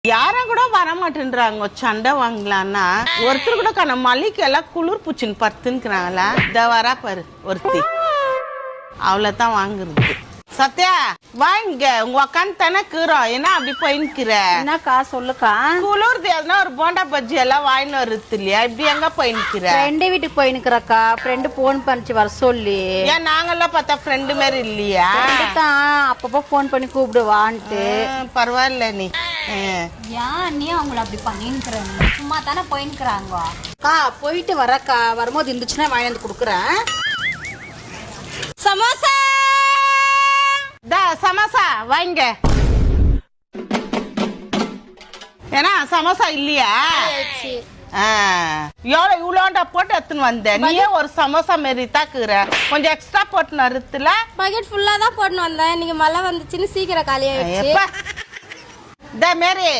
யாரும் கூட வர மாட்டேன்றாங்க சண்டை வாங்கலான்னா ஒருத்தர் கூட காண மல்லிக்கு எல்லாம் குளிர் பூச்சின்னு படுத்துன்னுக்குறாங்களா இத வரா பாரு ஒருத்தி அவ்வளவுதான் வாங்குறது. சத்யா வாங்க உங்க உக்காந்து தானே கீறோம் என்ன அப்படி போயின்னுக்கிற என்னக்கா சொல்லுக்கா குளிர்து எதுனா ஒரு போண்டா பஜ்ஜி எல்லாம் வாங்கின்னு வருது இல்லையா இப்படி எங்க போயின்னுக்கிற ஃப்ரெண்டு வீட்டுக்கு போயினுக்கிறக்கா ஃப்ரெண்டு போன் பண்ணிச்சு வர சொல்லி ஏன் நாங்கெல்லாம் பார்த்தா ஃப்ரெண்டு மாதிரி இல்லையா அப்பப்போ போன் பண்ணி கூப்பிடுவான்ட்டு பரவாயில்ல நீ ஏன் நீ அவங்கள அப்படி பண்ணின்னுக்குறாங்க சும்மா தானே போயின்னுக்குறாங்க அக்கா போயிட்டு வரக்கா வரும்போது இருந்துச்சுன்னா வாங்கி வந்து கொடுக்குறேன். சமோசா சமோசா வாங்க ஏன்னா சமோசா இல்லையா எவ்வளவு இவ்வளோண்டா போட்டு எடுத்துன்னு வந்தேன் நீயே ஒரு சமோசா மாரி தாக்குற கொஞ்சம் எக்ஸ்ட்ரா போட்டு நறுத்துல பக்கெட் ஃபுல்லா தான் போட்டுன்னு வந்தேன். இன்னைக்கு மழை வந்துச்சுன்னு சீக்கிரம் காலியாயிடுச்சு. மேரி